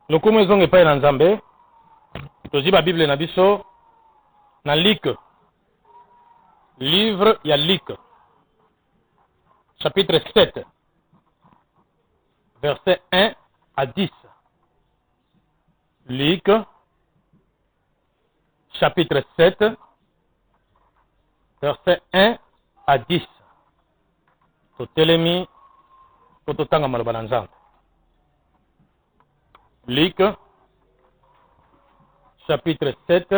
Nous commençons à parler dans Zambé. Nous avons la Bible dans Luc. Livre, il y a Luc. Chapitre 7. Verset 1 à 10. Luc. Chapitre 7. Verset 1 à 10. Totelemi. Tototanga malobananzang. Luc, chapitre 7,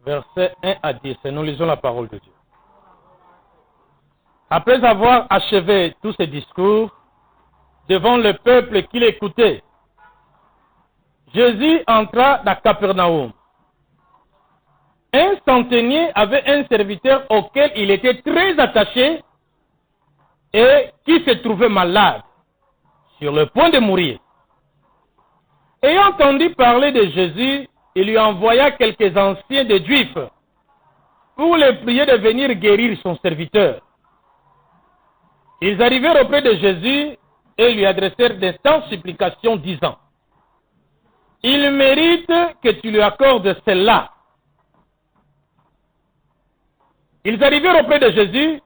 verset 1 à 10. Et nous lisons la parole de Dieu. Après avoir achevé tous ces discours devant le peuple qui l'écoutait, Jésus entra dans Capernaum. Un centenier avait un serviteur auquel il était très attaché et qui se trouvait malade, sur le point de mourir. Ayant entendu parler de Jésus, il lui envoya quelques anciens des Juifs pour les prier de venir guérir son serviteur. Ils arrivèrent auprès de Jésus et lui adressèrent d'instantes supplications disant: il mérite que tu lui accordes celle-là. Ils arrivèrent auprès de Jésus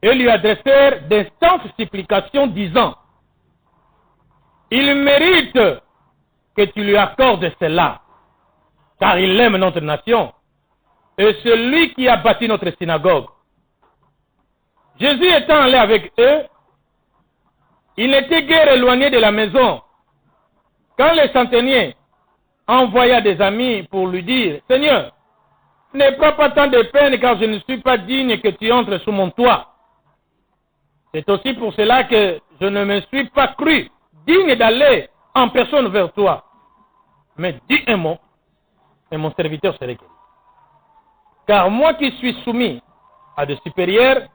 et lui adressèrent d'instantes supplications disant: il mérite que tu lui accordes cela, car il aime notre nation, et celui qui a bâti notre synagogue. Jésus étant allé avec eux, il n'était guère éloigné de la maison, quand le centenier envoya des amis pour lui dire: Seigneur, ne prends pas tant de peine, car je ne suis pas digne que tu entres sous mon toit. C'est aussi pour cela que je ne me suis pas cru digne d'aller en personne vers toi. Mais dis un mot, et mon serviteur serait guéri. Car moi qui suis soumis à des supérieurs,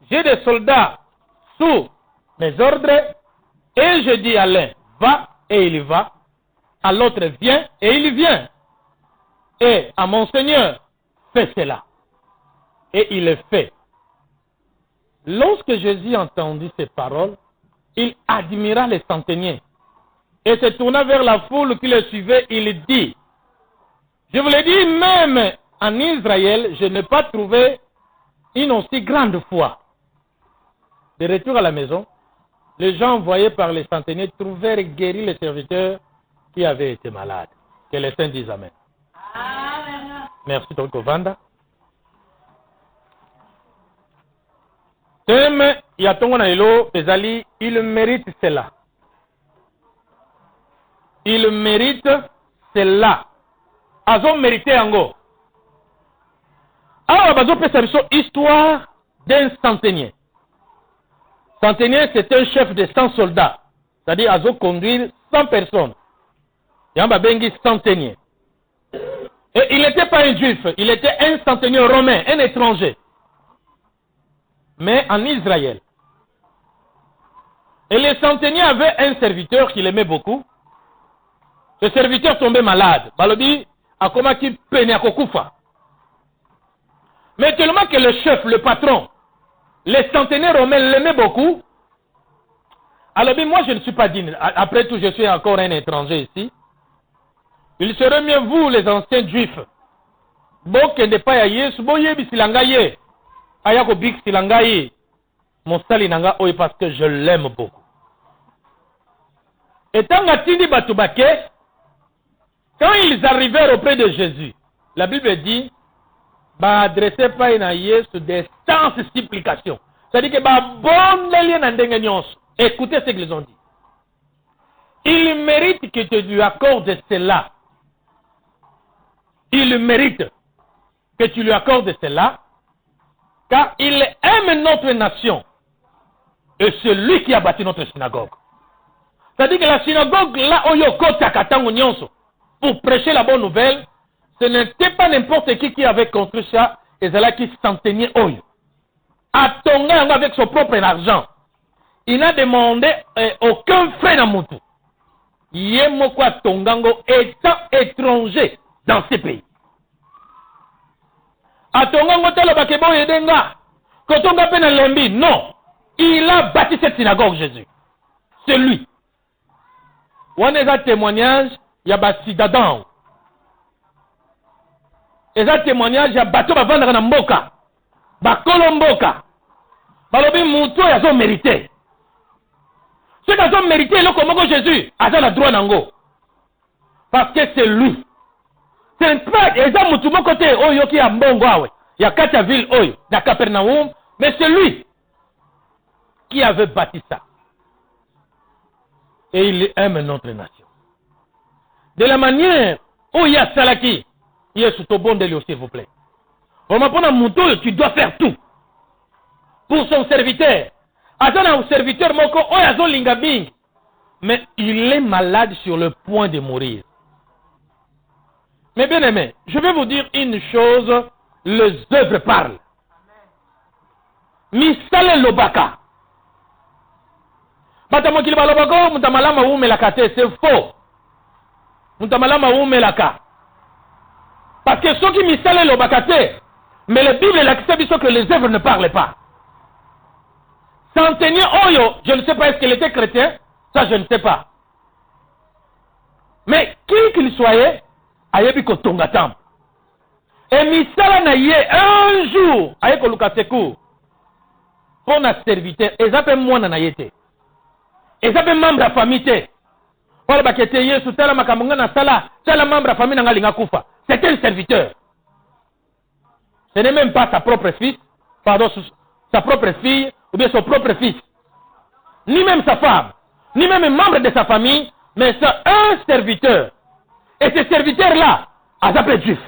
j'ai des soldats sous mes ordres, et je dis à l'un, va, et il va, à l'autre, viens, et il vient. Et à mon Seigneur, fais cela. Et il le fait. Lorsque Jésus entendit ces paroles, il admira les centeniers et se tourna vers la foule qui le suivait. Il dit: je vous l'ai dit, même en Israël, je n'ai pas trouvé une aussi grande foi. De retour à la maison, les gens envoyés par les centeniers trouvèrent guéris les serviteurs qui avaient été malades. Que les saints disent Amen. Amen. Merci, Tonko Vanda. Thème, il mérite cela. Il mérite cela. Azo mérité ango. Alors, bazo peut savoir histoire d'un centenier. Centenier, c'est un chef de 100 soldats. C'est-à-dire, azo conduire 100 personnes. Yamba bengi centenier. Et il n'était pas un juif, il était un centenier romain, un étranger. Mais en Israël. Et le centenier avait un serviteur qu'il aimait beaucoup. Ce serviteur tombait malade. Balobi, a comment qui peinait à Kokufa. Mais tellement que le chef, le patron, le centenier romain l'aimait beaucoup. Alors, moi je ne suis pas digne. Après tout, je suis encore un étranger ici. Il serait mieux vous, les anciens juifs. Bon, que n'est pas yaye, suboye bisilangaye. Ayako big silangaye. Mon sali nanga oye parce que je l'aime beaucoup. Et tant atindi batubake, quand ils arrivèrent auprès de Jésus, la Bible dit, bah adressez pas une Yesu des 100 supplications. C'est-à-dire que bah bon écoutez ce qu'ils ont dit. Il mérite que tu lui accordes cela. Il mérite que tu lui accordes cela, car il aime notre nation. Et c'est lui qui a bâti notre synagogue. C'est-à-dire que la synagogue, là, pour prêcher la bonne nouvelle, ce n'était pas n'importe qui avait construit ça, et c'est là qui s'en tenait oyo. À Tonga, avec son propre argent. Il n'a demandé aucun frais dans Moutou. Yemokwa Tongango étant étranger dans ces pays. À Tongango, tel bakebo yedenga. Kotonga pena lembi, non. Il a bâti cette synagogue, Jésus. C'est lui. On a un témoignage, il y a Basidadan. Et un témoignage, il y a Bato Bavandra Mboka. Bakolomboka. Balobi Mouto, ils ont mérité. Ceux qui ont mérité, le comment Jésus, ils ont le droit d'ango. Parce que c'est lui. C'est pas, ils ont Moutou mon côté, oh, yoki a Mbongo, il y a 4 villes, oh, dans Capernaum, mais c'est lui qui avait bâti ça. Et il aime notre nation. De la manière où il y a Salaki, il est sous ton bon délire, s'il vous plaît. On m'a un mouton, tu dois faire tout pour son serviteur. Attends, un serviteur, moko, oh, yazo lingabing. Mais il est malade sur le point de mourir. Mais bien aimé, je vais vous dire une chose, les œuvres parlent. Misale lobaka. Batamokili balobako, mutamalama umelaka te, c'est faux. Mutamalama umelaka. Parce que ceux qui misale lobaka te, mais la Bible l'accepte que les œuvres ne parlent pas. Centenier Oyo, je ne sais pas est-ce qu'il était chrétien, ça je ne sais pas. Mais qui qu'il soit, ayebi ko tonga tam. Et misala na ye un jour, ayeko lukaseku, pour na serviteur, et ça fait moi na yete. Et ça fait membre de la famille te. Pour bakete yesu tala makamunga na sala, tala membre de la famille na linga kufa. C'est un serviteur. Ce n'est même pas sa propre fils, pardon, sa propre fille, ou bien son propre fils. Ni même sa femme, ni même un membre de sa famille, mais c'est un serviteur. Et ce serviteur-là a s'appelé juif.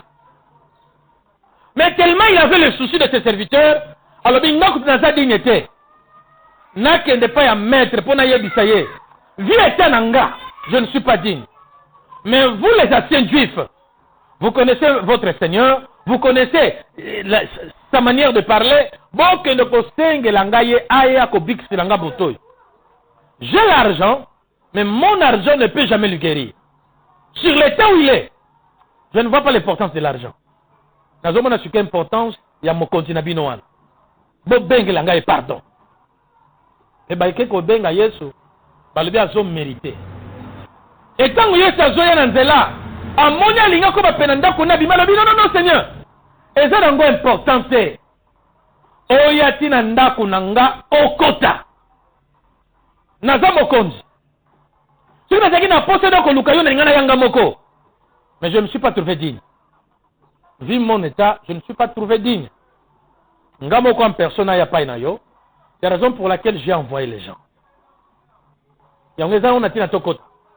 Mais tellement il avait le souci de ce serviteur, alors il n'a pas sa dignité. N'a qu'un de pas à mettre pour n'aller bisayer. Nanga, je ne suis pas digne. Mais vous les anciens juifs, vous connaissez votre Seigneur, vous connaissez sa manière de parler. Bon que ne postenge langaye aya kobik silanga botoy. J'ai l'argent, mais mon argent ne peut jamais le guérir. Sur l'état où il est, je ne vois pas l'importance de l'argent. Dans un monde importance, il y a mon continent binoan. Bon bengue langaye pardon. Et bien, qu'est-ce qu'on benga Yesu, bah le bien a mérité. Et quand Yesu a zoé dans là, à mon linga comme penanda qu'on a bimé, non Seigneur. Et ça c'est important. Oyati nanda kunanga okota. Naza mokonzi. Si vous avez un poste de Kolukayo, mais je ne me suis pas trouvé digne. Vu mon état, je ne suis pas trouvé digne. Ngamoko en personne n'a pas inayo. C'est la raison pour laquelle j'ai envoyé les gens.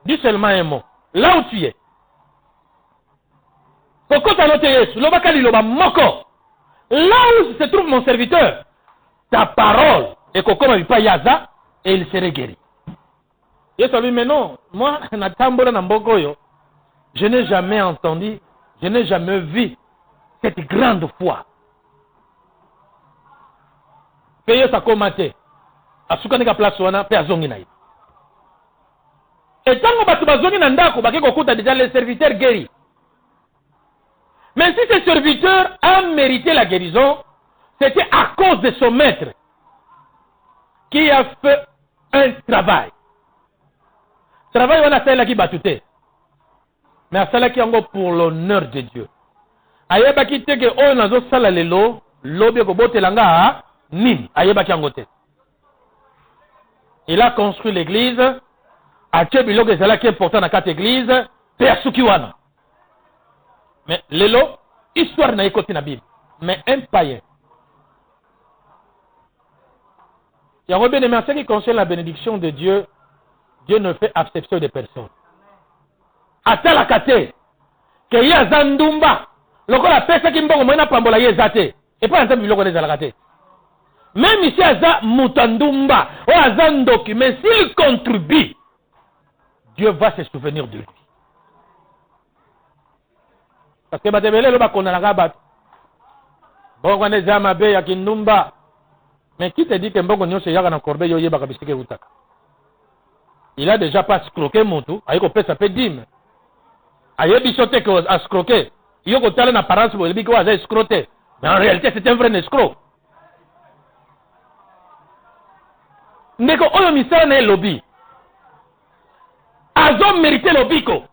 Dis seulement un mot. Là où tu es. Là où se trouve mon serviteur, ta parole est comme il paye Yaza et il serait guéri. Et ça lui dit, mais non, moi, je n'ai jamais entendu, je n'ai jamais vu cette grande foi. Payer sa comate. A soukanika place wana pe azongi na. Et tant que batu bazongi na ndako bakeko kuta déjà les serviteurs guéris. Mais si ce serviteur a mérité la guérison, c'était à cause de son maître qui a fait un travail. Travail on a fait là qui batute. Mais à cela qui est encore pour l'honneur de Dieu. Ayeba ki teke o nazo sala lelo, lobi ko botelanga Nim, ayeba kiangote. Il a construit l'église. A Tchébilo, c'est là qui est important dans 4 églises. Père Sukiwana. Mais Lelo, histoire n'a écouté la Bible. Mais un païen. Il y a un bien aimé, en ce qui concerne la bénédiction de Dieu, Dieu ne fait acception de personne. A tel akate, que y a Zandumba, le la personne qui m'a dit pambola yezate. Et pas un temps, il a des alagaté. Même ici, Aza Moutandumba, ou Aza Ndoki, mais s'il contribue, Dieu va se souvenir de lui. Parce que Batebele, le bakon a la rabat. Bon, on est Zamabe, Yakindumba. Mais qui te dit que Mbongo Nyo se yaga na corbeille, yoye bakabisike utaka? Il a déjà pas scroqué Moutou, aïko pe sa pe dim. Aïe bichote que a scroqué. Yoko tale en apparence, vous le dites que vous avez escroqué. Mais en réalité, c'est un vrai escroc. Ndeko oyo misala na lobby. bazo mérité lobiko.